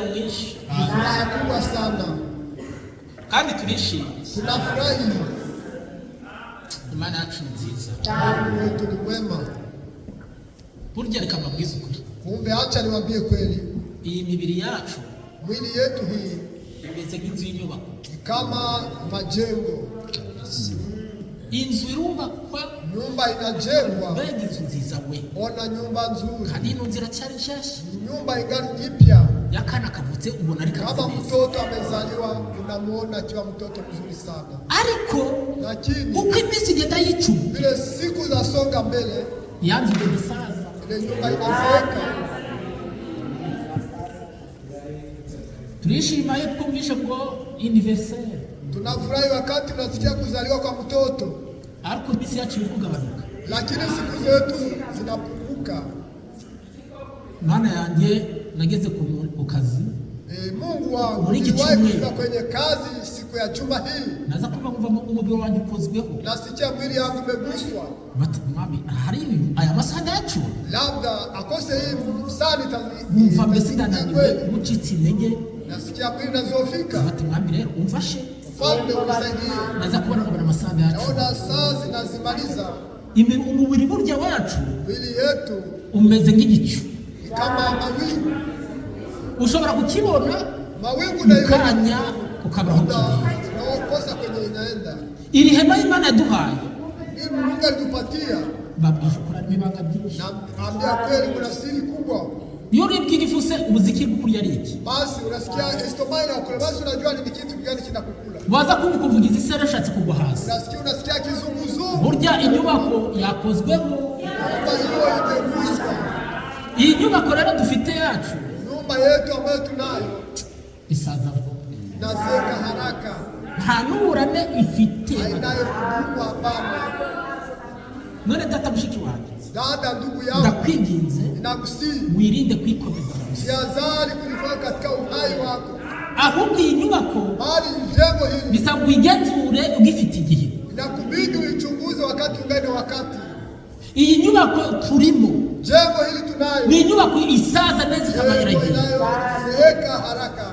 umunezero mwinshi, furaha kubwa sana, kandi turishimye. tunafurahi. Imana yacu nziza, Mungu wetu ni mwema. burya reka mbabwize ukuri, Kumbe acha niwaambie kweli, iyi mibiri yacu mwili yetu hii imeze nk'inzu y'inyubako. ni kama majengo. Inzu irubakwa, Nyumba inajengwa, mbega inzu nziza we, ona nyumba nzuri. kandi ino nzira cyari nshyashya. Nyumba ingali mpya. Yakana kavutse ubona ari Kama kameze neza, mtoto amezaliwa unamuona akiwa mtoto mzuri sana, ariko lakini uko iminsi igenda yicuma, vile siku zasonga mbele, yanze igenda isaza. ile nyumba inazeeka. Turishima iyo twumvishe ngo anniversaire, Tunafurahi wakati tunasikia kuzaliwa kwa mtoto, ariko iminsi yacu iri kugabanuka. lakini siku zetu zinapunguka. Mana yanjye nageze ku kazi, Mungu wangu, Muri iki niliwahi cyumweru. kufika kwenye kazi siku ya juma hii, naza kuva umubiri wanjye ukozweho, nasikia mwili yangu imeguswa. bati mwami hari ibintu aya masaha yacu, Labda akose hii msani numva mbese ndananiwe, gucitse intege. nasikia mwili nazofika. Bati mwami rero umfashe, Mfalme unisaidie, naza kubona nkabona amasaha yacu. naona saa zinazimaliza. Umubiri burya wacu Mwili yetu umeze nk'igicu, ni kama mawingu, ushobora kukibona mawingu na ukanya ukabura aho kigiye. naokosa kwenye inaenda. Iri hema Imana yaduhaye, Hii Mungu alitupatia, babwije ukuri harimo ibanga byinshi. na ambia kweli kuna siri kubwa. Iyo urebye igifuse ubuziki bw'ukuri ari iki, Basi unasikia estomai na kule, basi unajua ni kitu gani kinakukula. waza kumva uvugiza isi yarashatse kugwa hasi. Unasikia kizunguzungu, Burya inyubako yakozweho, nyumba hiyo imeguswa. iyi nyubako rero dufite yacu Nyumba yetu ambayo tunayo isaza vuba, inazeeka haraka, nta n'uburame ifite. hainayo kudumu. Hapana None data mushiki wanjye, dada, ndugu yangu, ndakwinginze nakusihi wirinde kwikomeza, usiazali kulifanya katika uhai wako, ahubwo iyi nyubako bali jengo hili bisaba uyigenzure ugifite igihe. inakubidi uichunguze wakati ungali na wakati. Iyi nyubako turimo Jengo hili tunayo ni inyubako isaza neza ikabagera jengo igihe. inayozeeka haraka.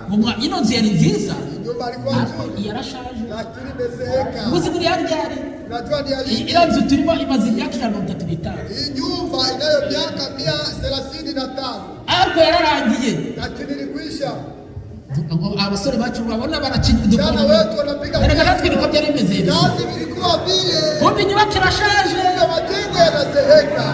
Ino nzu yari nziza, Nyumba ilikuwa ariko nzuri, yarashaje. lakini imezeeka. Ubuzi buri yaryari, Unajua ni hali ino nzu turimo imaze imyaka 35, hii nyumba inayo miaka 135, ariko yararangiye. lakini ilikwisha. Abasore bacu babona barakina Jana wetu wanapiga erega natwe niko byari bimeze. kazi, vilikuwa vile. Kumbe inyubako irashaje. Kumbe majengo yanazeeka.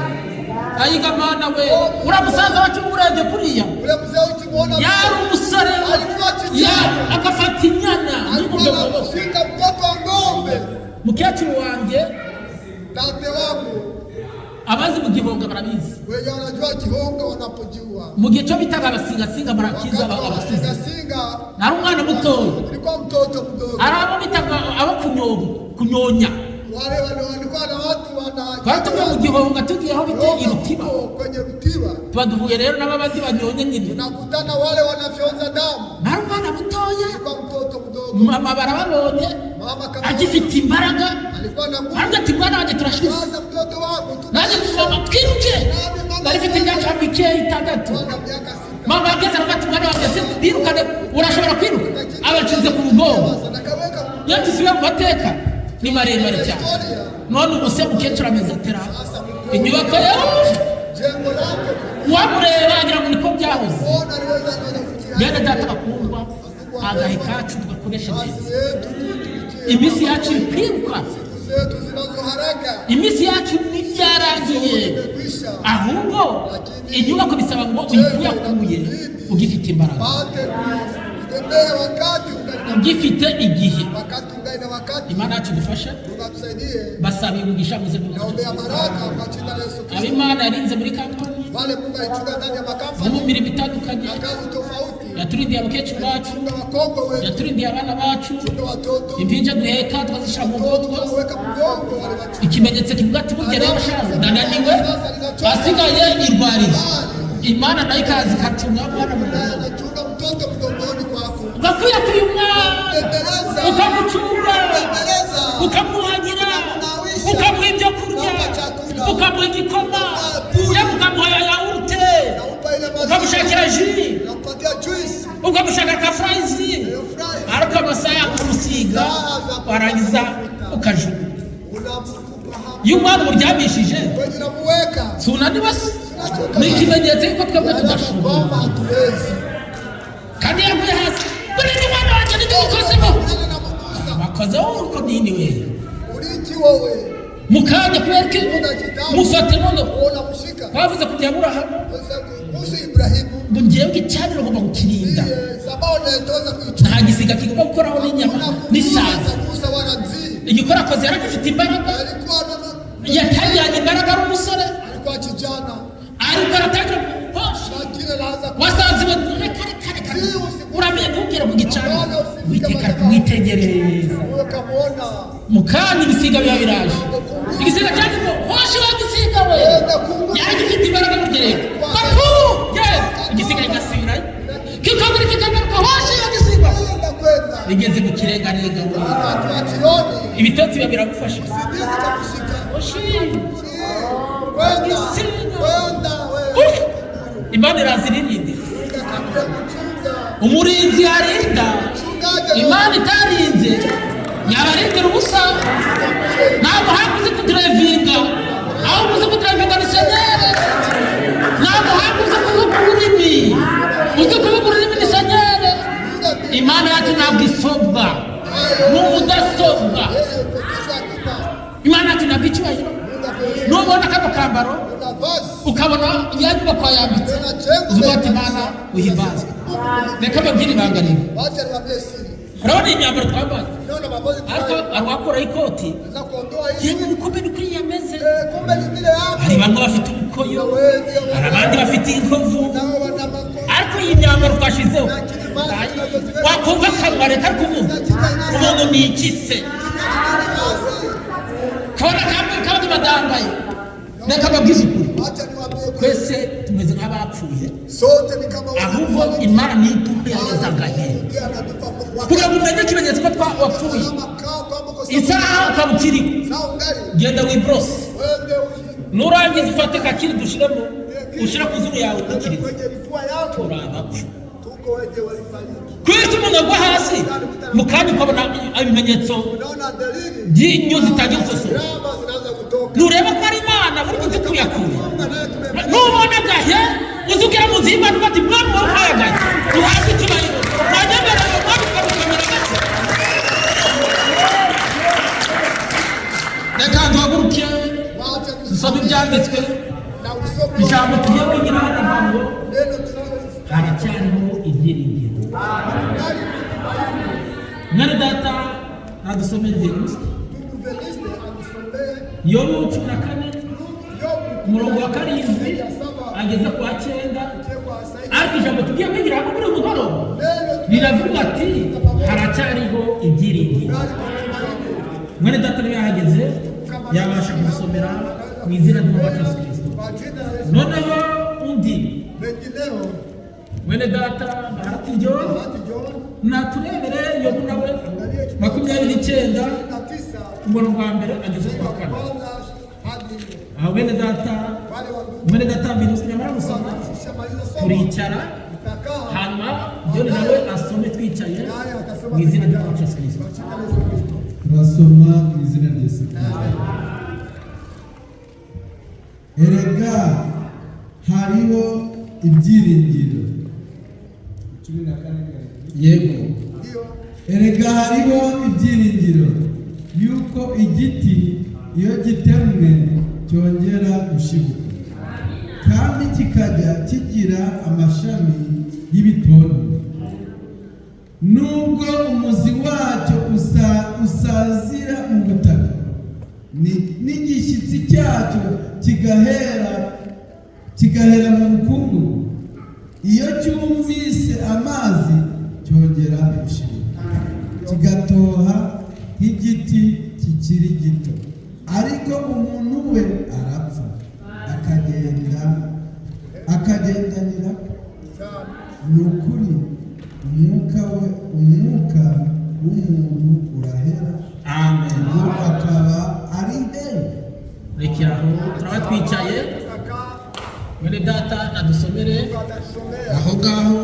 Ayiga mana we, uriya musaza wacu urebye kuriya Ule mzee ukimuona yari umusore, alikuwa kijana, agafata inyana alikuwa n'umugabo. anashika mtoto wa ng'ombe. Mukecuru wanjye, Tate wangu abazi mu Gihonga barabizi, wenye wanajua Gihonga wanapojua mu gihe cyo bitaga abasingasinga barakiza wakati wa abasizi. singa, Nari umwana mutoya, ilikuwa mtoto mdogo. ari abo bitaga abo kunyonya. Wale walikuwa na watu Twari tuvuye mu Gihonga tugiye aho bita Irutiba, kwenye Rutiba, tuba duhuye rero n'abandi banyonya nyine. nakutana wale wanafyonza damu. Nari umwana mutoya, Ilikuwa mtoto mdogo. mama barababonye Mama kama agifite imbaraga, alikuwa na nguvu. ariko ati mwana wanjye turashize, Sasa mtoto wangu nanjye tugomba twiruke. Nari mfite imyaka mikeya 6. tuna miaka 6. Mama ageze aragati mwana wanjye se birukane, urashobora kwiruka. Abacize ku mugongo. Nakaweka Iyo tusibe mu mateka ni maremare cyane. historia. None ubu se mukecuru ameze atera, inyubako yawe Jengo lako wamureba agira ngo niko byahoze. ona aliweza kufikia. Bene data bakundwa, agahe kacu tugakoreshe neza. Kazi yetu tutumikie. Iminsi yacu iri kwiruka, Siku zetu zinazo haraka. iminsi yacu ntibyarangiye, Imekwisha. ahubwo inyubako bisaba ngo uyikuyakuye ugifite imbaraga, Pate kutembea wakati ungali na ugifite igihe. wakati ungali na wakati. Imana yacu idufashe, Tunakusaidie. basaba umugisha mu izina Naombea baraka kwa jina la Yesu Kristo. ab'Imana yarinze muri kampani Wale Mungu alichunga ndani ya no mu makampani mirimo itandukanye, na kazi tofauti. yaturindiye abakecuru bacu, Chunga wakongwe wetu, yaturindiye abana bacu, chunga watoto. impinja duheka twazishyira mu mutwe, Weka mgongo wale watu. ikimenyetso kivuga ati burya rero shaza ndananiwe, asigaye irwariye. Imana nayo ikaza ikacunga abana mu mutwe, Anachunga mtoto mgongoni kwako. ugakwiye kuri umwana Bembeleza. ukamucunga, Bembeleza. ukamuhagira, ukamuha ibyo kurya, ukamuha igikoma, ukamuha yawurute, Naupa ile maziwa. ukamushakira ji, Nakupatia juice. ubwo gushaka ka fries ariko amasaha kumusiga warangiza ukajugunya y'umwana uryamishije sunani basi ni ikimenyetso yuko twebwe tudashobora kandi yaguye hasi buri mwana wanjye ntidukozemo bakozeho uko nini we mukanya kubera ko mufate none bavuze kujya Aburahamu ngo ngewe icyariro ngomba gukirinda nta gisiga kigomba gukoraho n'inyama n'isazi igikora akoze yaragifite imbaraga yatangiranye imbaraga ari umusore ariko aratangira wasanze uramenye ntubwire mu gicaniro witeka kumwitegereza mukanya ibisiga biba biraje igisiga cyane ngo hoshi wa gisiga we yaragifite imbaraga mu gereka papu igisiga kigasubirayo kikongera kikagaruka hoshi wa gisiga bigeze ku kirengarenga we ibitotsi biba biragufasha Imana irazirinde umurinzi yarinda Imana itarinze yabarindira ubusa ntabwo hakuze kudirevinga aho uzi kudirevinga ni senyere ntabwo hakuze kuvuga ururimi uzi kuvuga ururimi ni senyere Imana yacu ntabwo isobwa n'ubudasobwa Imana yacu ntabwo icyubahiro nubona kano kambaro ukabona yanyubakwa yambitse uzuba ati Imana uhimbazwe reka babwire ibanga rimwe urabona imyambaro twambaye ariko arwakora ikoti yemwe bikombe ni kuri yameze hari bamwe bafite umukoyo hari abandi bafite inkovu ariko iyi myambaro twashizeho wakumva akanwa reka kuvuga umuntu ni iki se kabona kandi badambaye reka babwize ukuri twese tumeze nk'abapfuye ahubwo Imana nituhereza agahe kugira ngo umenye ikimenyetso ko wapfuye isaha ukaba ukiriho genda wibrose nurangiza ufate kakiri dushiremo ushira ku zuru yawe ukiriho turabapfa kwita umuntu agwa hasi mukanya ukabona ibimenyetso by'inyo zitagira usosoro nureba ko ari Imana buri gihe kuyakuye nubona gahe uzugira mu zimba n'ubati mwami wampaye gahe uhabwe icyubahiro wanyemera mwami ukamukamera gake reka duhaguruke dusome ibyanditswe ijambo tugiye kwigira hano ngo haracyariho ibyiringiro mwene data nadusomere Yobu 14 umurongo wa 7 ageze ku 9 ariko ijambo tugiye kwigira hano muri mugoroba riravuga ati haracyariho ibyiringiro mwene data niba yahageze yabasha gusomera mu izina ry'Umwami Yesu Kristo noneho undi mwene data bahati John naturebere Yobu nawe 29 umurongo wa mbere ageze ku 4 aho mwene data mbere nyamara gusoma turicara hanyuma John nawe asome twicaye mu izina ry'Umwami Yesu Kristo turasoma mu izina rya Yesu Kristo erega hariho ibyiringiro yego erega hariho ibyiringiro yuko igiti iyo gitemwe cyongera gushibuka kandi kikajya kigira amashami y'ibitondo nubwo umuzi wacyo usazira mu butaka n'igishyitsi cyacyo kigahera mu bukungu iyo cyumvise amazi cyongera gushibuka kigatoha nk'igiti kikiri gito ariko umuntu we arapfa akagendanira ni ukuri umwuka w'umuntu urahera amen akaba ari nde rekeraho turaba twicaye mwene data nadusomere aho ngaho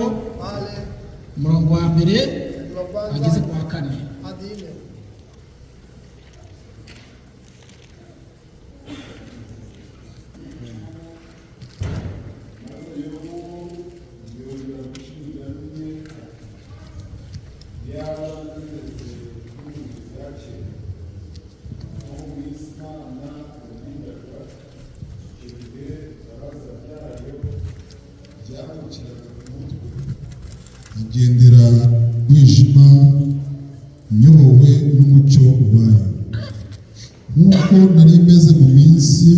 umurongo wa mbere ageze ku wa kane. igendera mwijima nyobowe n'umucyo wayo, nk'uko nari meze mu minsi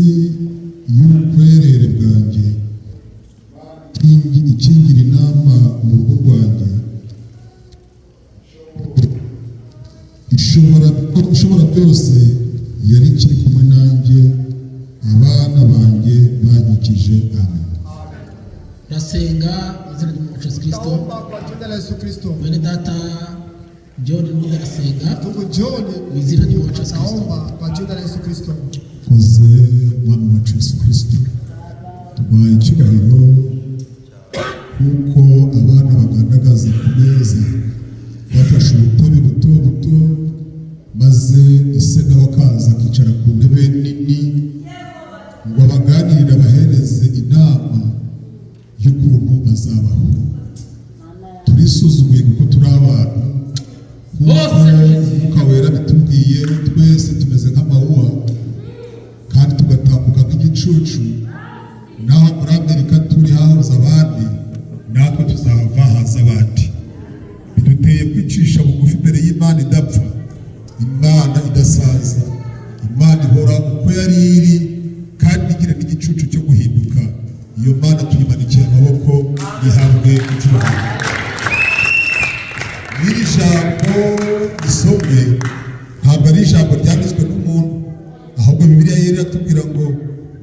y'ubukwerere bwanjye, ikingira inama mu rugo rwanjye, ishobora byose yari ikiri kumwe nanjye, abana banjye banyikije. Amen. Rasenga izina ry'Yesu Kristo. Bene data John Mwenda rasenga mu izina ry'Yesu Kristo. Koze mwana wa Yesu Kristo, tubaye icyubahiro kuko abana bagandagaza ku meza bafashe ubutobe buto buto, maze ise nawe akaza akicara ku ntebe nini ngo abaganirire, abahereze inama y'ukuntu bazabaho. Turisuzuguye kuko turi abantu, nk'uko Umwuka Wera bitubwiye, twese tumeze nk'amawuwa kandi tugatambuka nk'igicucu. Naho muri Amerika turi hahoze abandi, natwe tuzava haza abandi. Biduteye kwicisha bugufi imbere y'Imana idapfa, Imana idasaza, Imana ihora uko yari iri kandi igira n'igicucu cyo guhinduka. Iyo Mana tuyimanikiye amaboko, ihabwe icyubahiro. Iri jambo isomwe ntabwo ari ijambo ryanditswe n'umuntu, ahubwo Bibiliya yari iratubwira ngo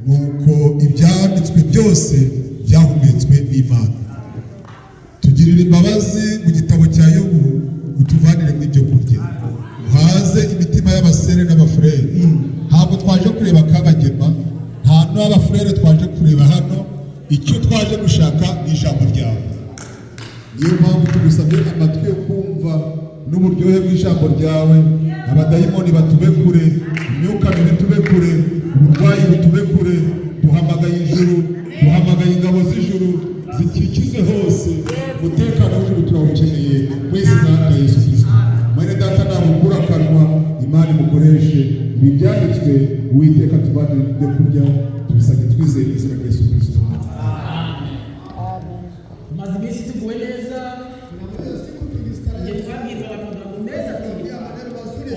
nuko ibyanditswe byose byahumetswe n'Imana. Tugirira imbabazi mu gitabo cya Yobu, utuvanire mu ibyo kurya, uhaze imitima y'abasere n'abafurere. Ntabwo twaje kureba Kabagema, nta n'abafurere twaje kureba hano. Icyo twaje gushaka ni ijambo ryawe. Niyo mpamvu tugusabye amatwi yo kumva n'uburyohe bw'ijambo ryawe. Abadayimoni batube kure, imyuka mibi tube kure, uburwayi butube kure. Duhamagaye ijuru, duhamagaye ingabo z'ijuru zikikize hose. Umutekano w'ijuru turawukeneye mu izina rya Yesu Kristo. Mwene data nabukura akanwa, Imana imukoreshe. Ibi byanditswe Uwiteka tuvanire ibyo kurya, tubisabye twizeye mu izina rya Yesu Kristo. Tumaze iminsi tuguwe neza, igihe twabwirwa amagambo meza ati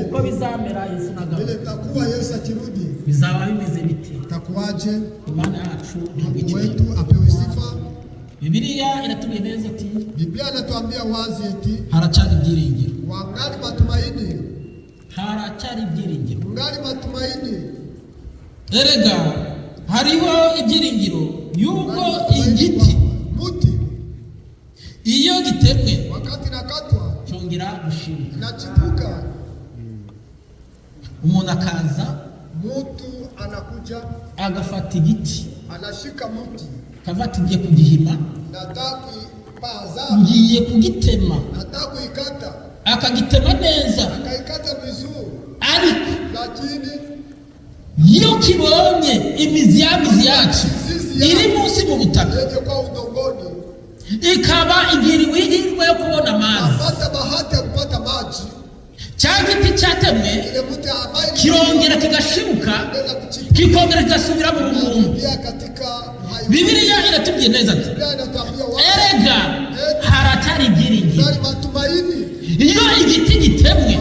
uko bizamera Yesu nagaruka, bizaba bimeze biti. Imana yacu wetu apewe sifa. Bibiliya iratubwiye neza ati, Biblia inatuambia wazi eti haracyari ibyiringiro. wangali matumaini, haracyari ibyiringiro. wangali matumaini. Erega hariho ibyiringiro yuko igiti muti iyo gitemwe wakati nakatwa cyongera gushibuka, inachipuka. umuntu akaza, Mutu anakuja agafata igiti, anashika muti, kavati ngiye kugihima, nataka kuipaza, ngiye kugitema, nataka kuikata, akagitema neza, akaikata vizuri, ariko lakini iyo kibonye imizi yacu iri munsi mu butaka, yenye kwa udongoni, ikaba igiriwe ihirwe yo kubona amazi, apata bahati ya kupata maji, cya giti cyatemwe ile muti ambaye kirongera kigashibuka, kikongera kigasubira mu muntu. Bibiliya iratubwiye neza ati, erega haracyari ibyiringiro. Iyo igiti gitemwe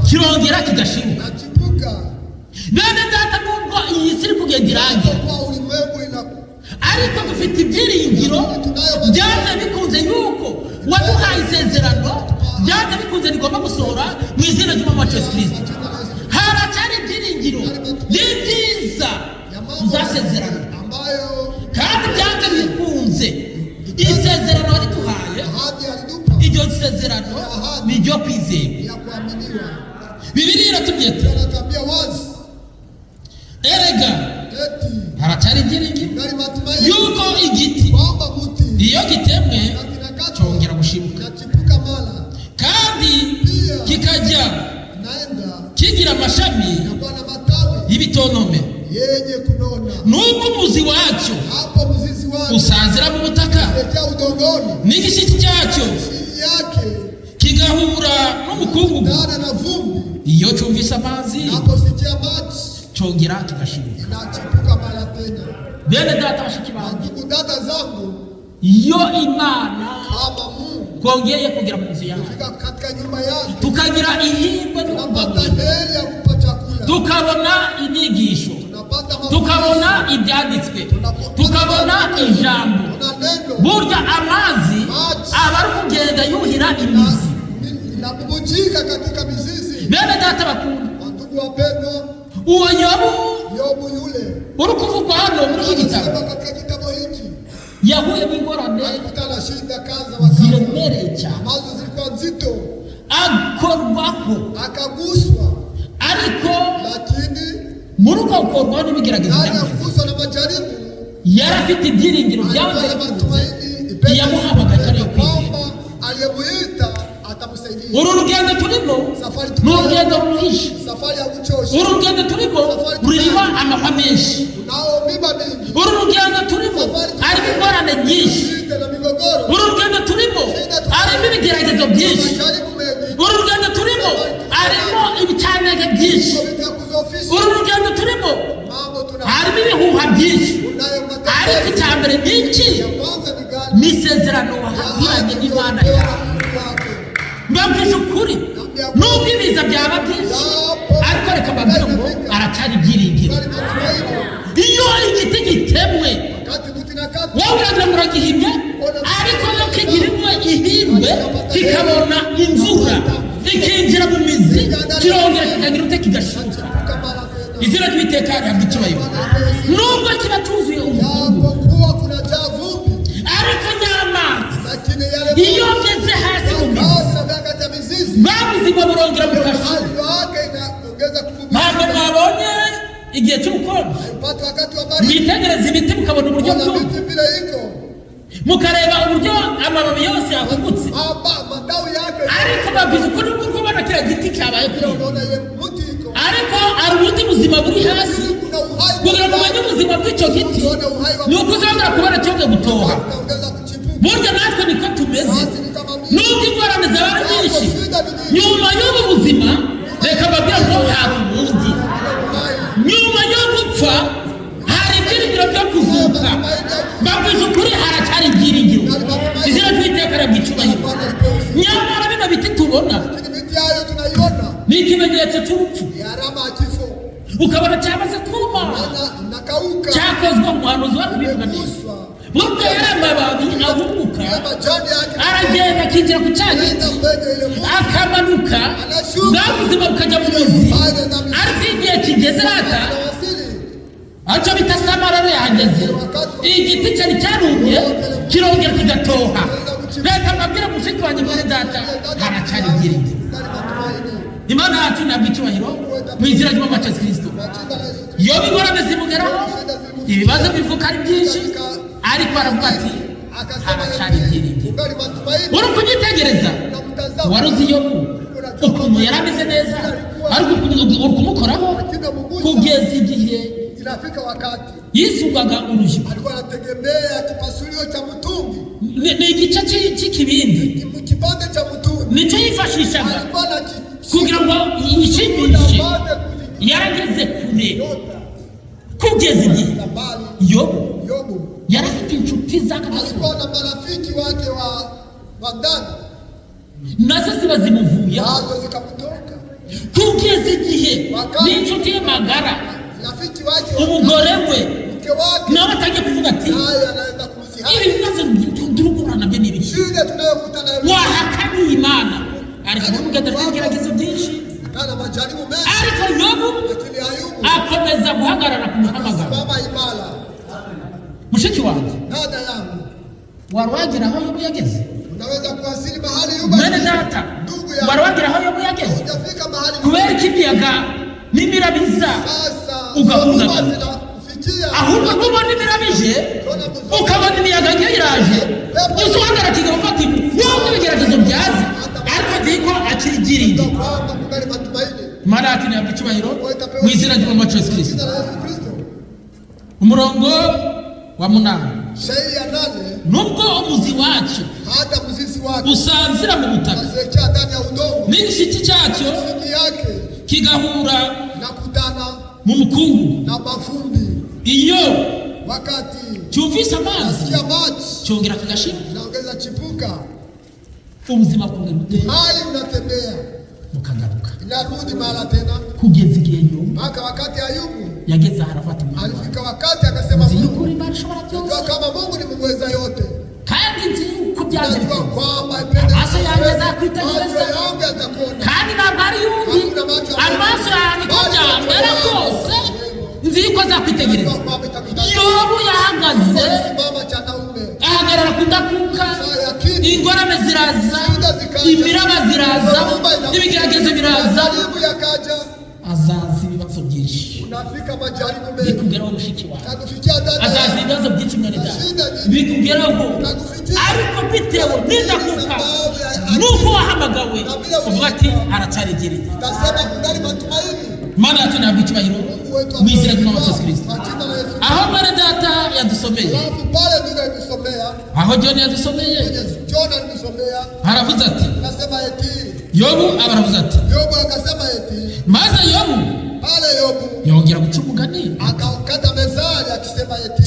kirongera kigashibuka. Bene data, nubwo iyi si iri kugenda irangira, ariko dufite ibyiringiro. Byanze bikunze yuko waduhaye isezerano, byanze bikunze rigomba gusohora mu izina ry'Umwami Yesu Kristo. Haracyari ibyiringiro n'ibyiza tuzasezerana, kandi byanze bikunze isezerano riduhaye, iryo sezerano ni iryo kwizera. Bibiliya iratubwiye ati, erega haracyari ibyiringiro yuko igiti iyo gitemwe cyongera gushibuka, kikajya kigira amashami y'ibitonome nubwo umuzi wacyo usazira mu butaka n'igishitsi cyacyo kigahura n'umukungugu iyo cyumvise amazi cyongera kigashibuka. Bene data bashiki banjye, iyo Imana kongeye kugira mu nzu yawe tukagira ihirwe tukabona inyigisho, tukabona ibyanditswe, tukabona ijambo, burya amazi aba ari kugenda yuhira imizi. Bene data bakunda, uwo Yobu uri kuvugwa hano muri iki gitabo yahuye n'ingorane ziremereye cyane, akorwaho, ariko muri uko gukorwaho n'ibigeragezo yari afite ibyiringiro byavuye iyamuhamagaye ariyo kwizera. Uru rugendo turimo ni urugendo ruhishe, uru rugendo turimo rurimo amahwa menshi, uru rugendo turimo harimo ingorane nyinshi, uru rugendo turimo harimo ibigeragezo byinshi, uru rugendo turimo harimo ibicanege byinshi, uru rugendo turimo harimo ibihuha byinshi, ariko icyambere n'iki ni isezerano wahagiranye n'Imana yawe. Mbabwije ukuri, nubwo ibiza byaba byinshi, ariko reka mbabwire ngo aracyari ibyiringiro. Iyo igiti gitemwe wowe uragira ngo uragihimye, ariko iyo kigirimwe ihimbe kikabona imvura ikinjira mu mizi kirongera kikagira ute kigashuka. Izina ry'Uwiteka rihabwa icyubahiro. Nubwo kiba cyuzuye umukungu, ariko nyamazi iyo ngeze hasi mu mizi bwabuzima burongera bukashuka. Ntabwo mwabonye igihe cy'ubukonje mwitegereza ibiti mukabona uburyo byumye, mukareba uburyo amababi yose yahungutse, ariko babwiza ukuri n'ubwo ubona kiriya giti cyabaye kuri, ariko hari ubundi buzima buri hasi. Kugira ngo umenye ubuzima bw'icyo giti ni uko uzongera kubona cyongeye gutoha. Burya natwe niko tumeze, nubwo ingorane zaba ari nyinshi, nyuma y'ubu buzima reka mbabwire ngo hari ubundi, nyuma yo gupfa hari ibyiringiro byo kuzuka. Mbabwije ukuri haracyari ibyiringiro. Izina ry'Uwiteka rihabwa icyubahiro. Nyamara bino biti tubona ni ikimenyetso cy'urupfu, ukabona cyamaze kuma, cyakozwe umuhanuzi wa kubivuga neza. Burya yari amababi ahunguka, aragenda akinjira ku cya giti, akamanuka, bwa buzima bukajya mu mizi, ariko igihe kigeze rata aricyo bita samarare yahageze, igiti cyari cyarumye kirongera kigatoha. Reka mbabwire mushiki wanjye mwene data, haracyari ibyiringiro. Imana yacu ihabwa icyubahiro mu izina ry'Umwami Yesu Kristo. Iyo ingorane zimugeraho, ibibazo bivuka ari byinshi, ariko aravuga ati haracyari ibyiringiro. Uri kunyitegereza, wari uzi Yobu ukuntu yari ameze neza, ariko uri kumukoraho kugeza igihe yisugaga urujijo. Ni igice cy'ikibindi nicyo yifashishaga kugira ngo yishimishe. Yarageze kure kugeza igihe Yobu yari afite inshuti z'akadasohoka, nazo ziba zimuvuyeho kugeza igihe n'inshuti ye magara, umugore we nawe atangiye kuvuga ati ibi bibazo turukura nabyo ni ibiki, wahakaniye Imana. Ariko n'urugendo rw'ibigeragezo byinshi, ariko Yobu akomeza guhagarara ku muhamagaro. Mushiki wanjye, wari wagira aho Yobu yageze? Mwene data, wari wagira aho Yobu yageze? Kubera ikibiyaga n'imirabiza ugahungabana, ahubwo kubona imirabije ukabona imiyaga ngiyo iraje, usohagara kigafata n'ubwo ibigeragezo byaza, ariko nziko akiri ibyiringiro. Imana yacu ni icyubahiro mu izina ry'Umwami Yesu Kristo. Umurongo wa 8. Nubwo umuzi wacu usanzira mu butaka n'igishiti cyacyo kigahura mu mukungu, iyo cyumvise amazi cyongera kagashira, ubuzima bw'umuntu mukagaruka kugeza igihe Yobu yageze harafata umwanya. Alifika wakati akasema Mungu ni barashobora byose, kama Mungu ni muweza yote, kandi nzi yuko byanze kwamba amaso yanjye azakwitegereza, kandi ntabwo ari yundi amaso yanjye ko byambera rwose nzi yuko azakwitegereza. Yobu yahagaze ahagarara kudakuka, ingorane ziraza, imiraba ziraza, ibigeragezo biraza, azazi ibibazo byinshi bikugeraho mushiki wawe, azazi ibibazo byinshi mwene data bikugeraho, ariko bitewe n'indakuka nuko wahamagawe uvuga ati haracaregereye. Imana yacu ntabwo icyubahiro mu izina ry'Umwami Yesu Kristo. Aho mwene data yadusomeye, aho John yadusomeye, haravuze ati Yobu abaravuze ati, maze Yobu yongera guca umugani akakata mezali akisema eti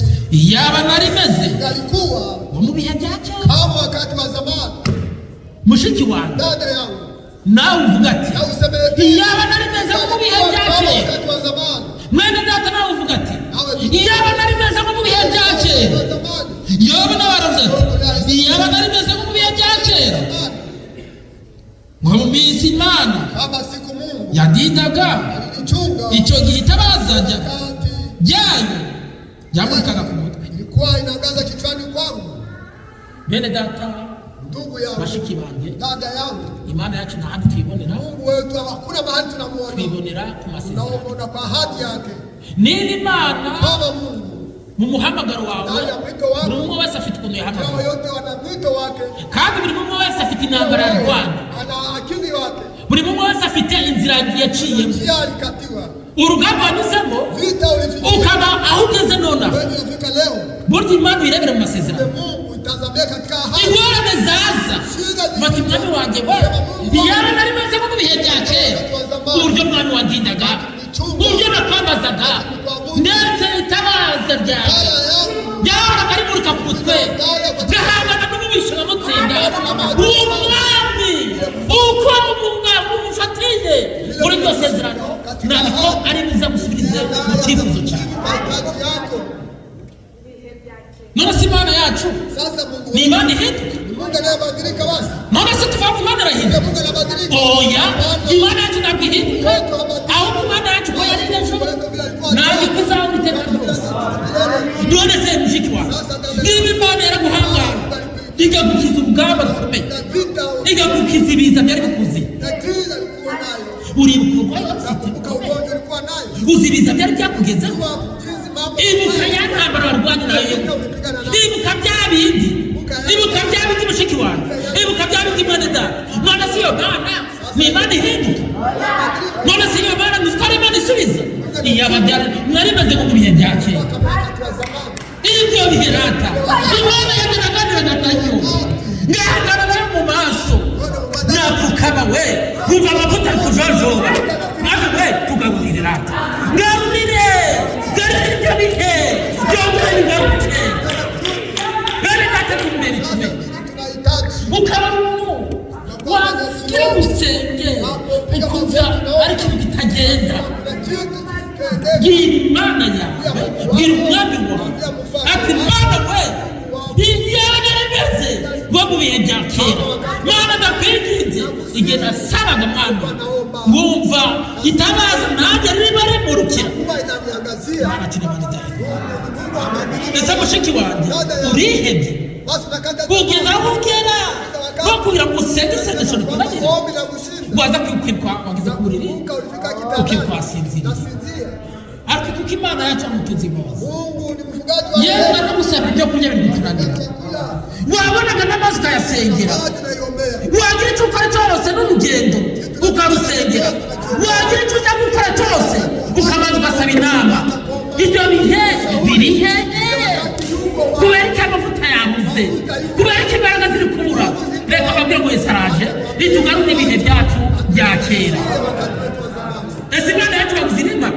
yaba nari meze ngalikuwa mu bihe byacu kama wakati wa zamani. Mushiki wanjye, dada yangu, nawe uvuga ati yaba nari meze mu bihe byacu. wakati wa zamani. Mwene data nawe uvuga ati yaba nari meze mu bihe byacu. Yobu nawe aravuze ati yaba nari meze mu bihe byacu. Ngo mu minsi Imana kama siku Mungu yadindaga icyo gihe itabazajya byayo byamurikaga ku mutwe, ilikuwa inaangaza kichwani kwangu. bene data, ndugu yangu, bashiki banjye, dada yangu, Imana yacu nta handi twibonera. Mungu wetu hakuna mahali tunamuona, twibonera ku masezerano, tunamuona kwa ahadi yake. Niba Imana kama Mungu mu muhamagaro wawe, buri umwe wese afite ukuntu yahamagara, yote wana mwito wake, kandi buri umwe wese afite intambara yarwana, ana akili wake, buri umwe wese afite inzira yaciyemo, urugamba wanyuzemo ukaba aho ugeze nona. Burya Imana irebera mu masezerano, ingorane zaza bati mwami wanjye we yaba nari meze mu bihe bya kera, uburyo mwami wandindaga, uburyo nakwambazaga, ndetse itabaza ryawe ryahoraga rimurika ku mutwe, gahangana n'umubisha namutsinda. Uwo mwami uko umufatiye muri iryo sezerano ntabwo ari biza gusubiriza mu cyifuzo cyawe. None se Imana yacu ni Imana ihinduka? None se tuva mu Imana irahinduka? Oya, Imana yacu ntabwo ihinduka, ahubwo Imana yacu ko yari ejo ntabwo ikizahora iteka ryose. None se mushiki wawe, niba Imana yaraguhangaye igagukiza ubwaba bukomeye, igagukiza ibiza byari bikuziye, uribuka urwaye ufite, uzi ibiza byari byakugezeho, ibuka ya ntambara warwanye nayo, ibuka bya bindi, ibuka bya bindi mushiki wawe, ibuka bya bindi mwene data. None si iyo Mana ni Imana ihinduka? None si iyo Mana ni twari Imana isubiza? Iyaba byari mwari maze mu bihe bya kera, ibyo bihe rata Imana yaganiraga nayo, ngahagarara mu maso napfukama we kumva amavuta kujojoba, maze we tugaburire rata ngarurire dore ibyo bihe byongera ingaruke bene data kumera ikime ukaba wakiri usenge ukumva ari ikintu kitagenda. Bwira Imana yawe, bwira umwami wawe ati Mana we iyaba nari meze bo mu bihe bya kera, Mana ndakwinginze igihe nasabaga mwami ngumva itabaza nanjye riba rimurukira. Ese mushiki wanjye urihebye kugeza aho ugera bakubwira ngo usenge isengesho ritubagira, waza kwikwa wageze ku buriri ukikwasinzira, ariko kuko Imana yacu amutunze imbabazi, yewe no gusaba ibyo kurya bigutunanira, wabonaga n'amazi ukayasengera, wagira icyo ukora cyose n'urugendo rusengero wagira icyo ujya gukora cyose ukabanza ugasaba inama. Ibyo bihe biri hehe? Kubera ko amavuta yabuze, kubera ko imbaraga ziri kubura. Reka babwire ngo Yesu araje nitugarure ibihe byacu bya kera. Ese Imana yacu baguzirima?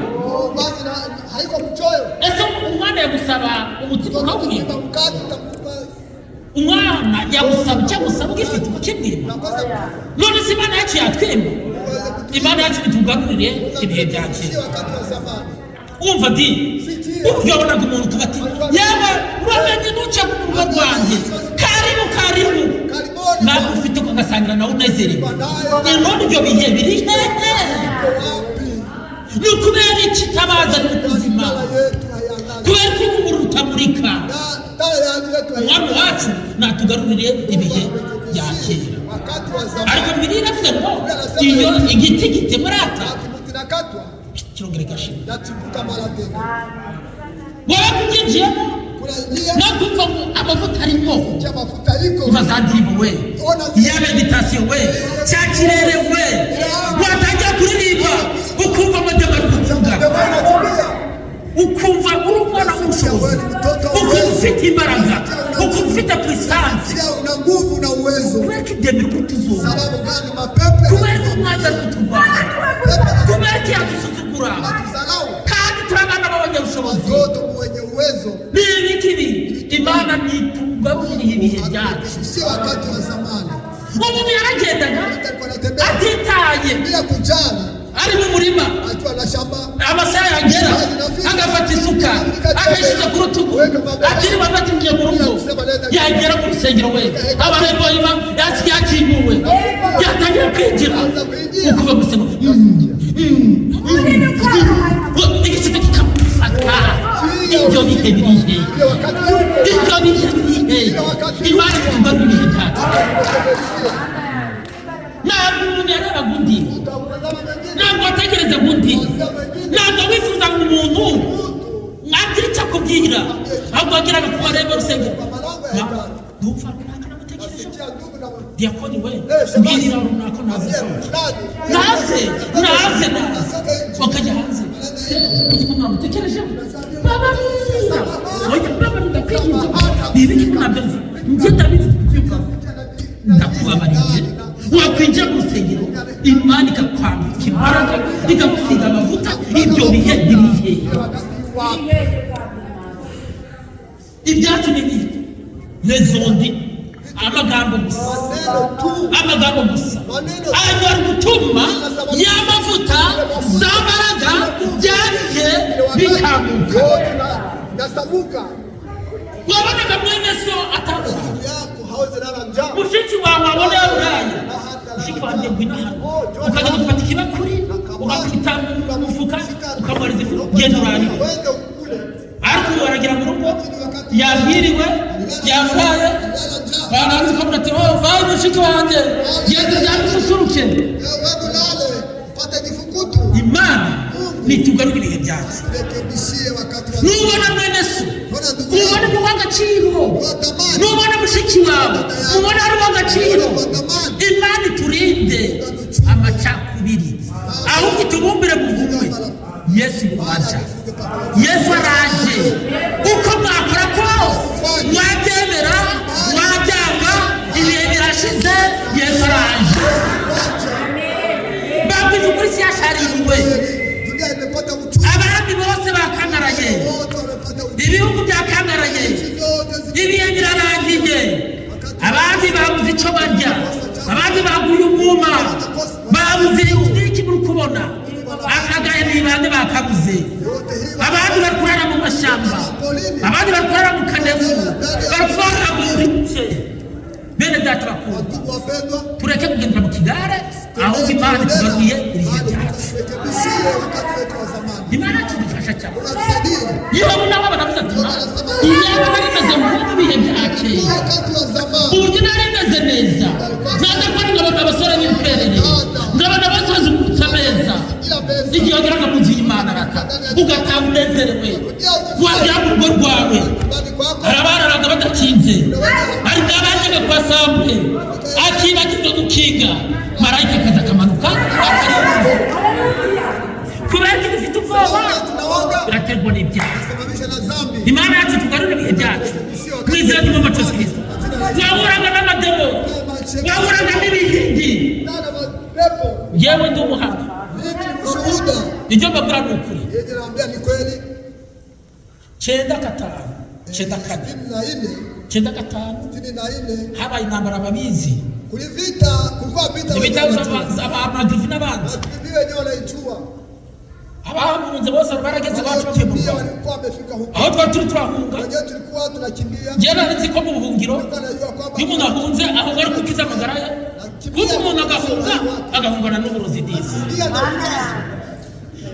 Ese umwana yagusaba umutima ukawurima? Umwana yagusaba icyo agusaba ugifite ukakibwira? None se Imana yacu yatwemba? Imana yacu nitugarurire ibihe bya kera. Umva di uburyo wabonaga umuntu ukavuga ati yewe uramenye ntuce ku rugo rwanjye, karibu karibu nawe ufite ugasangira nawe unezerewe. None ibyo bihe biri hehe? Ni ukubera iki tabaza n'ubuzima? Kubera ko urumuri rutamurika. Umwami wacu natugarurire ibihe bya kera. Ariko Bibiliya iravuga ngo iyo igiti gitemurata kirongera gashira. Wowe kukinjiyemo nakumva ngo amavuta arimo ntazandiriwe we, ya meditasiyo we, cya kirere we, watangira kuririmba ukumva amajyamba ari kuvuga, ukumva urubona ubushobozi, ukumva ufite imbaraga, ukumva ufite puissance, una nguvu na uwezo. kubera ko idemi rikutuzuba, Sababu gani? Mapepe kubera ko umwanzi ari kuturwanya, kubera ko yadusuzugura, kandi turi abana b'abanyabushobozi. watoto mwenye uwezo. Ni ibiki Imana nitugarurire ibihe byacu. Si wakati wa zamani. Umuntu yaragendaga atitaye, Bila kujali. ari mu murima, Akiwa na shamba. amasaha yagera agafata isuka akayishyize ku rutugu, akiriwe abatingiye mu rugo, yagera mu rusengero we abareboyiba yakinguwe, yatangira kwinjira ukuva gusema igisiga kikamufata. Ibyo bihe birihe? Ibyo bihe birihe? Imana itugarurire ibihe byacu. Ntabwo umuntu yareba undi, ntabwo wategereza undi, ntabwo wifuza ngo umuntu mwagire icyo akubwira, ahubwo wagiraga ku marembo y'urusengero. Ntupfa runaka namutekerejeho, diyakoni we mbwirira runaka naze bakajya hanze. Umuntu namutekerejeho babarira, oya babarira kwirinda bibiki nabyo njye ndabizi kubyuka ndakubabariye. Wakwinjira mu rusengero Imana ikakwambika imbaraga ikagusiga amavuta. Ibyo bihe birihe? Ibyacu ni bihe lezondi, amagambo gusa, amagambo gusa ayo ari gutuma y'amavuta z'ambaraga byagiye bikamuka. Wabonaga mwene so atavuga, mushiki wawe wabona yaburaye, mushiki wanjye ngwino hano, ukajya gufata ikibakuri ugakubita mu mufuka ukamwariza ifu, genda urarire. Ariko waragera mu rugo yabwiriwe yaburaye, barangiza ukamubwira ati oh vayi mushiki wanjye genda uryame ususuruke. Imana nitugarure ibihe byacu. Nubona mwene so, ubona mu w'agaciro, nubona mushiki wawe ubona ari uw'agaciro, Imana iturinde amacakubiri, ahubwo itubumbire mu bumwe. Yesu araje, Yesu araje. Uko mwakora kose, mwabyemera mwabyanga, ibihe birashize, Yesu araje. Babwiza ukuri si yashaririwe, abandi bose bakangaraye, ibihugu byakangaraye, ibihe birarangiye, abandi babuze icyo barya, abandi baguye umwuma, babuze iki muri kubona akagaye n'ibandi bakabuze, abandi bakurara mu mashyamba, abandi bakurara mu kanevu, bakurara mu bice. Bene data bakunda, tureke kugendera mu kigare, ahubwo Imana itugaruye ibihe byacu. Imana tudufasha cyane. Yewe nabo baravuze ati iyaba nari meze mu bihe bya kera, uburyo nari meze neza, naza ko ngabona abasore b'imperere, ngabona basazungutse ameza, igihe wageraga mu nzu y'Imana raka ugataha unezerewe, wagera mu rugo rwawe arabararaga badakinze, ari n'abajyaga kwa sample akibagirwa gukinga, marayika akaza akamanuka byacu. Imana yacu tugarure ibihe byacu mu izina ry'Umwami Yesu Kristo. Wahuraga n'amademo, wahuraga n'ibihindi, yewe ndi umuhanga. Ibyo mbabwira ni ukuri. 9/5 habaye intambara ababizi. Ibitabo z'abamagrivi n'abandi abahunze bose barageze bacu bavuye mu Rwanda. Aho twari turahunga, njye nari nzi ko mu buhungiro iyo umuntu ahunze aho bari kukiza amagara ye, kuko umuntu agahungana n'uburozi disi.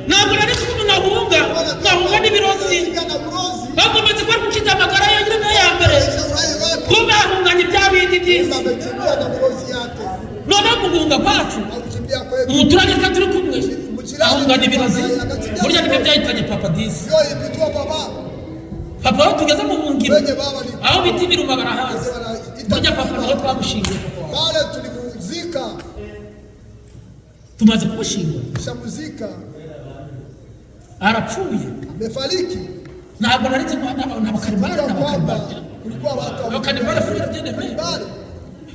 Ntabwo nari nzi ko umuntu ahunga n'ibirozi, bagometse ko ari kukiza amagara ye nyine ya mbere, kuba ahunganye bya bindi disi. None guhunga kwacu umuturage twa turi kumwe ahungana ibirozi, burya nibyo byahitanye papa disi. Papa aho tugeze mu buhungiro aho bita ibiruma barahazi, burya papa naho twamushingiye. Tumaze kumushinga arapfuye, ntabwo nari nzi ko n'abakaribari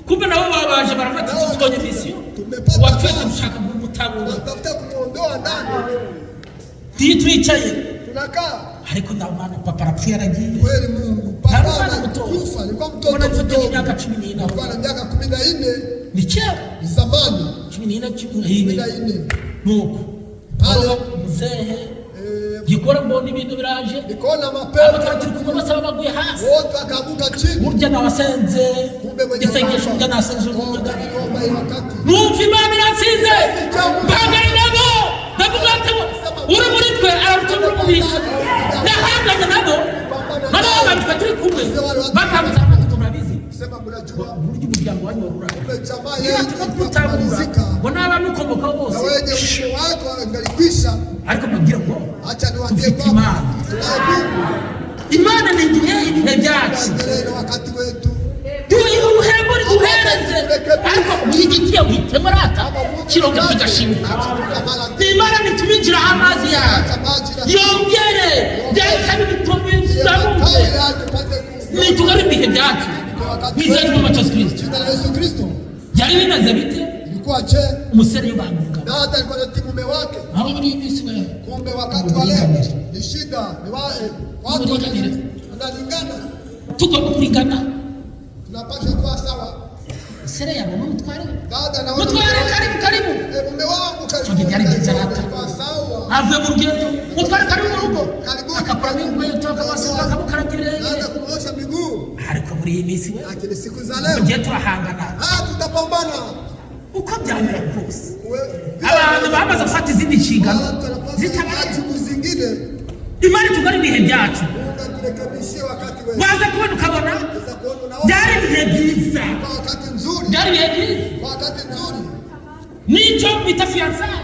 kumbe nabo babaje barafata tutwonye misiyo wapfuye dushaka gutabura twicaye ariko ndabona papa arapfuye aragiye. Ntabwo mutoza mbona mfite imyaka 14 ni kera zamani 14 nuko halo mzehe gikora mbona ibintu biraje nikona mapema turi kumwe basaba baguye hasi wote akabuka chini burya nawasenze isengesho burya nasenze umugabo numva Imana iratsinze bagari nabo ndavuga ati uri muri twe ararutumura umubisha ndahanganye nabo abantu turi kumwe bakabuza turabizi sema mnajua burya umuryango wanyu warura bona abamukomoka bose wenye watu wangalikwisha ariko mbabwira ngo acha niwaambie kwamba Imana ni ibihe byacu wakati wetu uhembo duhereze ariko mwigitiye witemurata kironga kigashimuka. Imana nitubinjira amazi yacu yongere byahita bitumye zamuke nitugari ibihe byacu bizanye mu Yesu Kristo. Byari binaze bite? Ilikuwa je umusere yubanguka dada alikuwa na timume wake aho muri ibisi wewe kumbe wakati wa leo ni shida ni watu wanalingana tuko kulingana tunapaswa kuwa sawa. Sere ya mama mutware dada na mutware karibu mume wangu karibu tugijari bizarata kwa sawa ave mu rugendo mutware karibu mu rugo akapura miguu yotoka basaba akamukaragirira dada kumosha miguu ariko muri iyi minsi we akiri siku za leo ngiye turahangana tutapambana uko byamera kose. Abantu bamaze gufata izindi nshingano zitabaje kuzingine. Imana tugari ibihe byacu turekebishie wakati wewe waza kubona ukabona byari ibihe byiza wakati nzuri byari ibihe byiza wakati nzuri nico bita fiançailles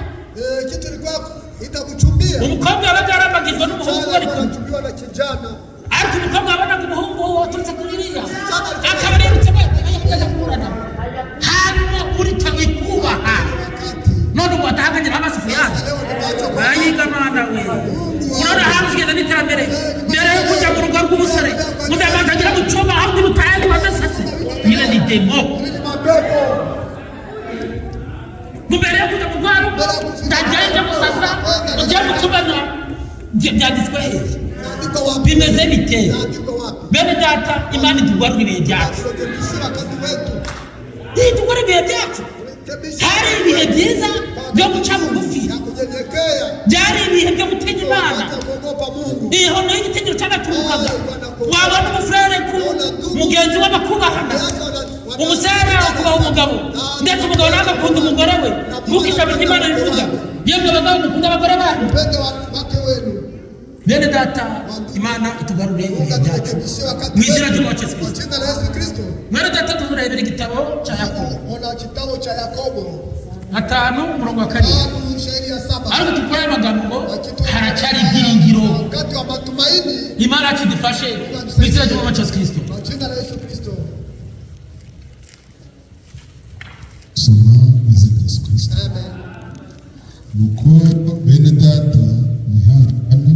kitu ilikuwa itakuchumbia umukobwa yabaga yarambagizwa n'umuhungu ari kuchumbiwa na kijana ariko umukobwa yabonaga umuhungu waturutse kuri iriya akaba yirutse ajya kuburana hanyuma uri twikubaha none ubu atahanganye n'amasufu yacu bayiga Mana we urabona hanze ugeze n'iterambere mbere yo kujya mu rugo rw'umusore mudamanza agira mu cyumba ahubwo ubutaye badasase nyine ni demo mbere yo kujya mu rwaro ndagenda musasa ujya mu tubana byanditswe bimeze bite bene data Imana itugwarira ibihe byacu itugwarira ibihe byacu. Hari ibihe byiza byo guca bugufi, byari ibihe byo gutinya Imana. Iyo ni igitekerezo cy'agaturukaga wabona umufurere ku mugenzi w'abakubahana umusare akubaha umugabo ndetse umugabo nawe agakunda umugore we nk'uko ijambo ry'Imana rivuga yemwe abagabo mukunda abagore banyu. Bene data Imana itugarure ibihe byacu mu izina ry'Umwami Yesu Kristo. Mwene data turebera igitabo cya Yakobo 5:7 ariko tukora amagambo haracyari ibyiringiro. Imana kidufashe mu izina ry'Umwami Yesu Kristo. Soma mu izina rya Yesu Kristo. Nuko bene data mwihangane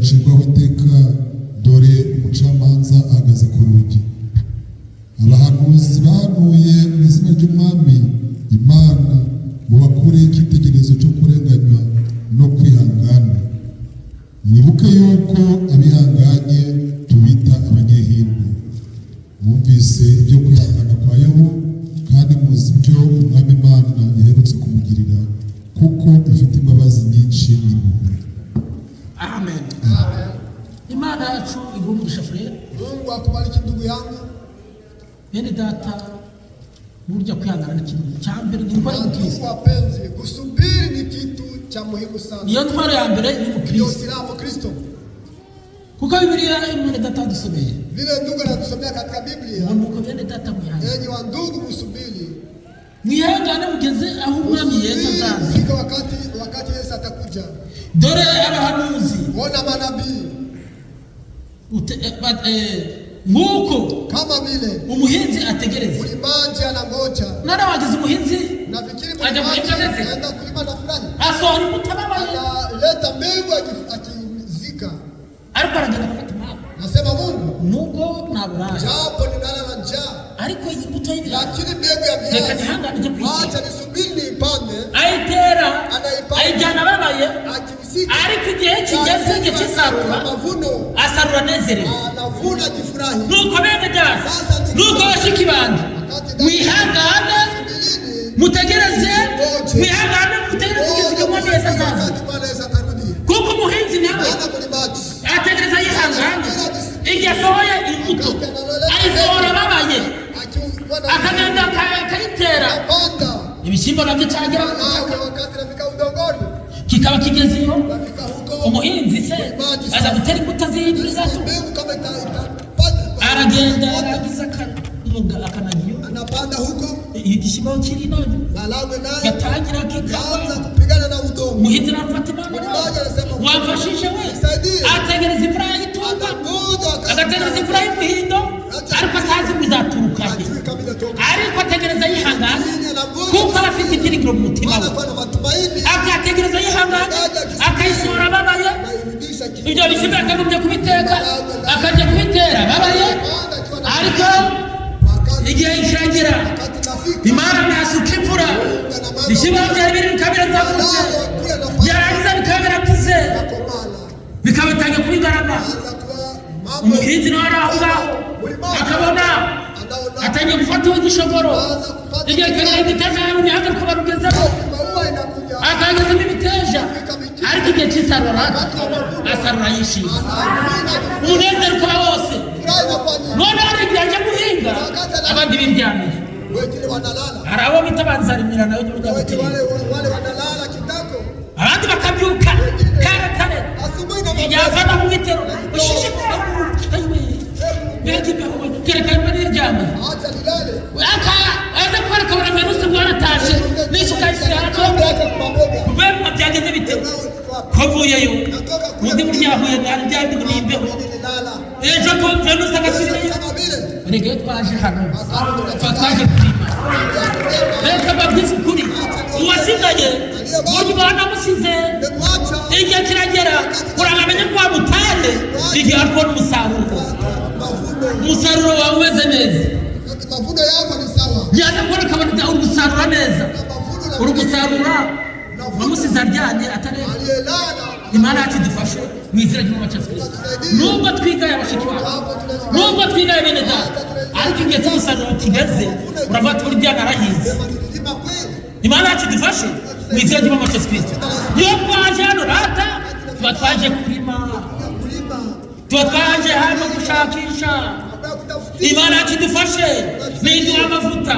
ntibacirwaho iteka, dore umucamanza ahagaze ku rugi. Abahanuzi bahanuye mu izina ry'Umwami Imana ngo bakureho icyitegererezo cyo kurenganywa no kwihangana. Mwibuke yuko abihanganye tubita abanyehirwe. Mwumvise ibyo kwihangana kwa Yobu, kandi muzi ibyo Umwami Imana yaherutse kumugirira, kuko ifite imbabazi nyinshi n'impuhwe. Amen. Imana yacu igumugisha frere. Mungu akubariki ndugu yangu. Bene data, burya kwihangana ni ikintu cya mbere gikora mu Kristo. Wapenzi, kusubiri ni kitu cha muhimu sana. Niyo ntwaro ya mbere y'u Kristo. Silamu Kristo. Kuko Biblia imwe data dusomeye. Vile ndugu anatusomea katika Biblia. Mungu bene data mwihangane. Enyi wa ndugu musubiri. Mwihangane mugeze aho Umwami Yesu azaza. Fika wakati Yesu atakuja. Dore abahanuzi. Ona manabii. Nguko kama vile umuhinzi ategereza. Ulimaji anangoja. Nara wagize umuhinzi. Nafikiri mulimaji anaenda kulima na fulani. Asori mutababaye. Leta mbegu akizika. Ariko aragenda gufata imana. Nasema Mungu nubwo naburaje. Japo ninalala njaa. Ariko iyi mbuto y'ibirayi. Lakini mbegu ya viazi. Reka nihangane cyo kwitera. Acha nisubiri nipande. Ayitera. Ayijyana babaye. Akizika. Ariko igihe kigeze igihe cy'isarura. Mavuno. Asarura nezerewe. Anavuna jifurahi. Nuko bene data. Nuko bashiki bandi. Mwihangane. Mutegereze. Mwihangane mutegereze kugeza Umwami Yesu azaza. Kuko umuhinzi nawe ategereza yihangane. Igihe asohoye imbuto ayisohora babaye, akagenda akayitera, ibishyimbo nabyo cyagera kikaba kigeze iyo. Umuhinzi se aza gutera imbuto z'izatuma aragenda yagize akanagiyo anapanda huko igishyimbo kiri none gatangira kikaanza kupigana na udongo. Umuhinzi anafata imana wamfashije we, ategereza imvura y'itumba, agategereza imvura y'umuhindo, ariko atazi bizaturuka he, ariko ategereza yihangana kuko aba afite ibyiringiro mu mutima we, akategereza yihangana akayisohora babaye. Ibyo bishyimbo akagombye kubiteka akajya kubitera babaye, ariko igihe ishagira Imana ntasuka imvura, ibishyimbo byari biri bikaba birazamutse, byarangiza bikaba birakuze, bikaba bitangiye kubigarama. Umuhinzi nawe ari aho ngaho akabona atangiye gufata igishogoro, igihe kirekire imiteja yawe ntihagarike barugezeho, akagezemo imiteja, ariko igihe cy'isarura asarura yishimye, umunezero ukaba wose. None hari igihe ajya guhinga abandi biryamiye, hari abo bita banzarimira nawe abandi bakabyuka kare kare igihe avana mu bitero kerekana n'iryamiye, aza kwereka buri muntu bwaratashe n'isuka y'isirara kubera byageze bite ko avuyeyo undi buryahuye ntari byari n'imbeho ejo ko Venus agasubirayo. Rege twaje hano twaje kurima, reka babwize ukuri uwasigaye buryo banamusize, igihe kiragera uramenya ko wamutaye, igihe akora umusaruro wawe umeze neza, yaza kubona akabona uri gusarura neza, uri gusarura wamusize aryanye atareba. Imana yacu idufashe mu izina ry'Umwami Yesu Kristo. Nubwo twigaye abashiki bacu, nubwo twigaye bene data, ariko igihe cy'umusaruro kigeze uravuga ati burya narahize. Imana yacu idufashe mu izina ry'Umwami Yesu Kristo. Niyo twaje hano rata, tuba twaje kurima, tuba twaje hano gushakisha. Imana yacu idufashe niduha amavuta.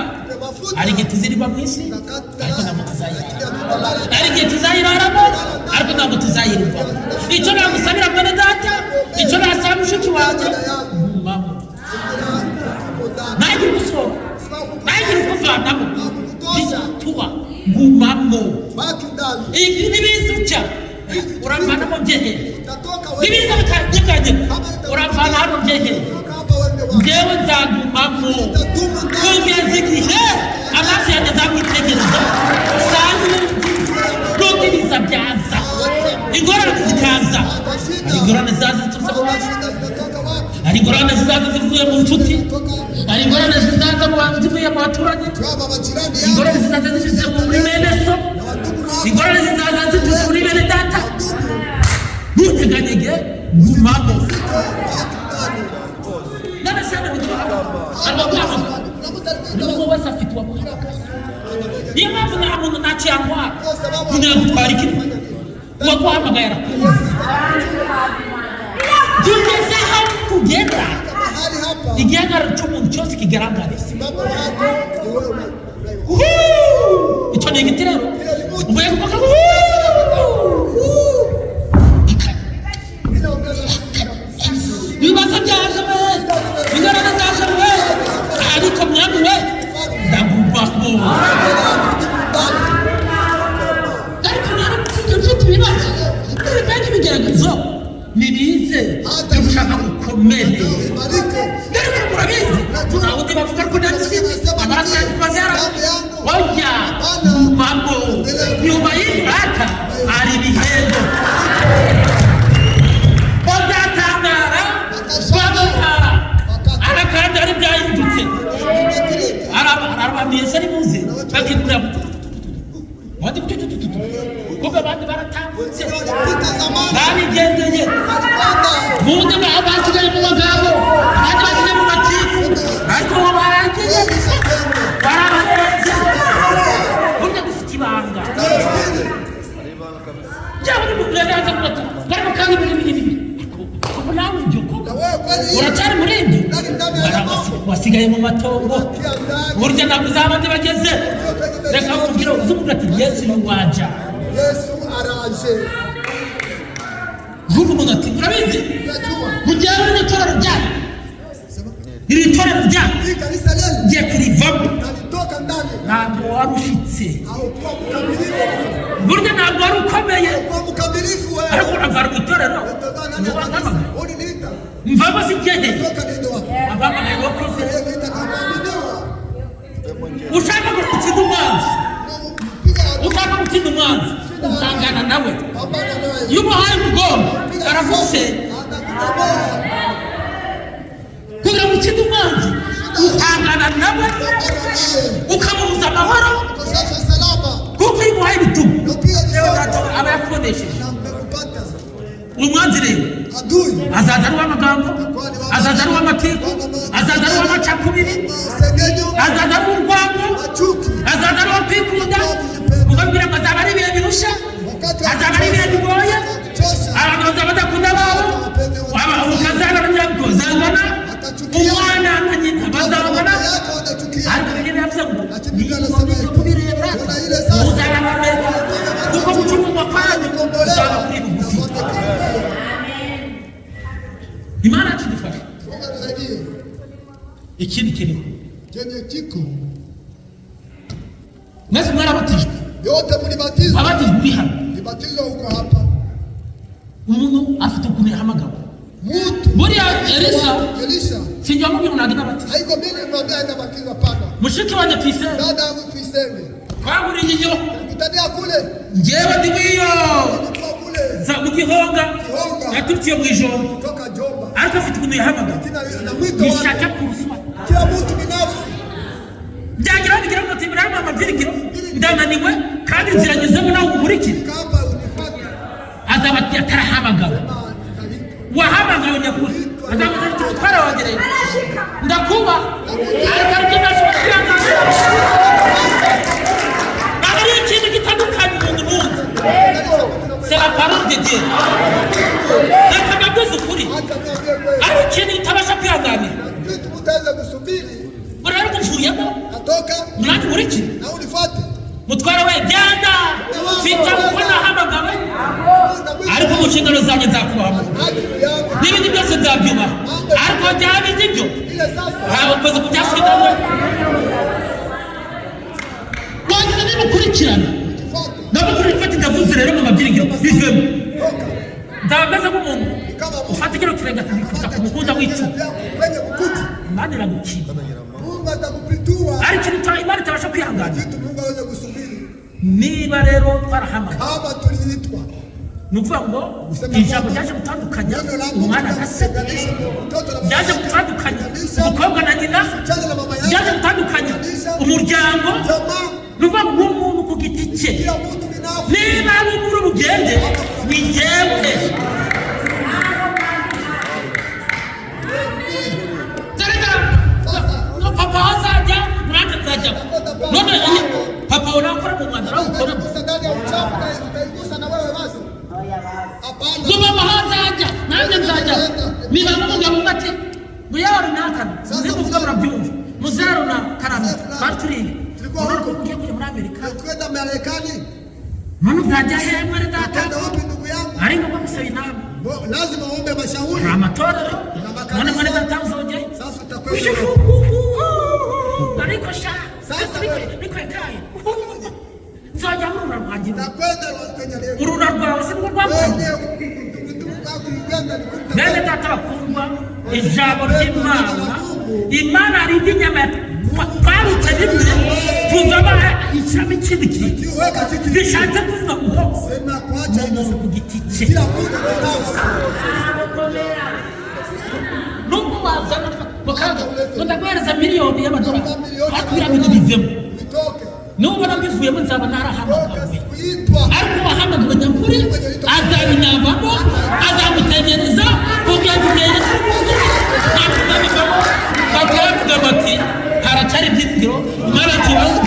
Hari igihe tuziriba mu isi ariko ntabwo tuzayirara, hari igihe tuzayiraramo ariko ntabwo tuzayirwa. Icyo nagusabira bene data, icyo nasaba mushiki wanjye, gumamo, ntagire gusohoka, ntagire kuvanamo, bizatuba gumamo. Ibi nibizuca uravanamo byehe, nibiza bikanyeganyega uravana hano byehe, ngewe nzagumamo kugeza igihe amaso yanjye azamwitegereza, usange n'ubwo ibiza byaza, ingorane zikaza, hari ingorane zaza ziturutse mu bantu, hari ingorane zizaza zivuye mu nshuti, hari ingorane zizaza mu bantu zivuye mu baturage, ingorane zizaza zivuye muri bene so, ingorane zizaza zivuye muri bene data. Ntuteganyege gumamo. N'abashaka gutwara abagabo n'uwo wese afite uwamuha. Niyo mpamvu nta muntu ntacyangwa kugira gutwara ikintu uwaguhamagaye arakuzi. Tugeze aho tugenda igihagararo cy'umuntu cyose kigaragara. Icyo ni igiti rero uvuye kuvuga ibibazo byaje we, ingorane zaje we, ariko mwami we ndagubako. Ariko rero mfite ibibazo kandi ibigeragezo nibize ndashaka gukomere. Ariko murabizi tunawundi bavuga ko ndagisi abandi bazara oya mubabo nyuma y'ibata ari bihendo bazatangara bazatangara arakandi ari byahindutse arabamiye ari muze bakikura wadi kuko abandi baratambutse babigendeye bunde abasigaye mu bagabo abandi basigaye mu makipe ariko barangiye barabarenze burya dufite ibanga cyangwa ni mugerageza kurata bari kandi biri kuko nawe ibyo uracyari muri ibyo wasigaye mu matongo burya ntabwo uzabandi bageze. Reka kubwira uzumva ati Yesu waja, Yesu araje. Vuga umuntu ati urabizi mujyawe n'itorero ryanyu, iri torero ryanyu ngiye kurivamo ntabwo warushitse, burya ntabwo wari ukomeye ariko uravara mu itorero mvamo si byehe abamagaye wakoze ushaka gutsinda umwanzi, ushaka gutsinda umwanzi utangana nawe. Iyo umuhaye umugongo aravuse kugira ngo utsinde umwanzi utangana nawe ukamubuza amahoro kuko iyo umuhaye ibitugu aba yakubonesheje. Umwanzi rero azaza ari uw'amagambo, azaza ari uw'amatiku, azaza ari uw'amacakubiri, azaza ari urwango, azaza ari uwo kwikunda ukabwira ngo azaba ari ibihe birusha, azaba ari ibihe bigoye, abantu bazaba badakunda ababo, ukazabona kuzangana, umwana na nyina bazangana. Ariko ibyo bivuze ngo niyo mukomeze kubireba muzabamenya kuko gucungwa kwanyu uzaba kuri bugufi. Imana tudufasha. Ikindi kiriho mwese mwarabatijwe, yote mlibatizwa, abatijwe uri hano, libatizwa huko hapa. Umuntu afite ukuntu yahamagawe. Buriya Elisha sinjya mubwira ntabwo nabatizwa, haiko mimi mwambia enda batizwa pana. Mushiki wanjye Tuyisenge, dada yangu Tuyisenge, twahuriye iyo kutadia kule njyewe ndiwiyo za mu Gihonga yaturutse mu Ijombo kutoka Jomba, ariko afite ukuntu yahamagawe na mwito nishaka kuruswa kila mtu binafsi. Byagira bigira ngo tibira amabyiringiro ndananiwe kandi inzira nyuzemo nawe ukurikira Kamba unifuate azabati atarahamagawe wahamagawe nyakuri azabati tumutwara wagereye ndakuba ariko ariko nashobora kwihangana ari ikintu gitandukanye umuntu n'undi. C'est la parole de Dieu. Reka mbaguze ukuri ari ikintu utabasha kwihanganira kitu mutaanza kusubiri murari gupfuyemo atoka murari uriki na unifuate mutwara we genda mfite uko nahamagawe ariko mu nshingano zanjye nzakubahamo n'ibindi byose nzabyubaha ariko byaba ibyo ntabwo ukoze ku byasigawe wagize nimukurikirana namukurikira ufite ndavuze rero mu mabyiringiro bivemo nzaba meze nk'umuntu ufata ikiro kirenga akabikuta ku mukunda w'icupa Imana iragukiza ariko Imana itabasha kwihangana. Niba rero twarahamagawe nuvuga ngo ijambo ryaje gutandukanya umwana na se, ryaje gutandukanya umukobwa na nyina, ryaje gutandukanya umuryango, nuvuga ngo umuntu ku giti cye. Niba ari muri ubugende ni njyewe. Papa azajya nanjye nzajya. None papa unakora mu Rwanda ukora Zuba mahazajya nanjye nzajya. Niba n'umugabo ati muyaro nakana nimuvuga murabyumva muzero na karame baturiye ugiye kujya muri Amerika kwenda Marekani. None uzajya he mwere data ari ngo bamusaba inama, lazima uombe mashauri amatorero. None mwere data mzojye sasa utakwenda ariko sha sasa niko ikaye nzajya mu rwanda nakwenda kwenye leo urura rwawe si rwo rwamwe. Nene data bakundwa ijambo ry'Imana, Imana rindi nyama twarutse rimwe tuzaba ishami cy'ibiki bishatse kuvuga ngo sema kwacha umuntu ku giti cye. kila mtu Nuko wazana bakanga ndaguhereza miliyoni y'amadolari akubira bintu bivemo bitoke nubona mbivuyemo nzaba narahamagawe, kuitwa ariko wahamagawe nyakuri azabinyavamo azamutegereza kubyatugereza bakavuga bati haracyari ibyiringiro mwarakibazo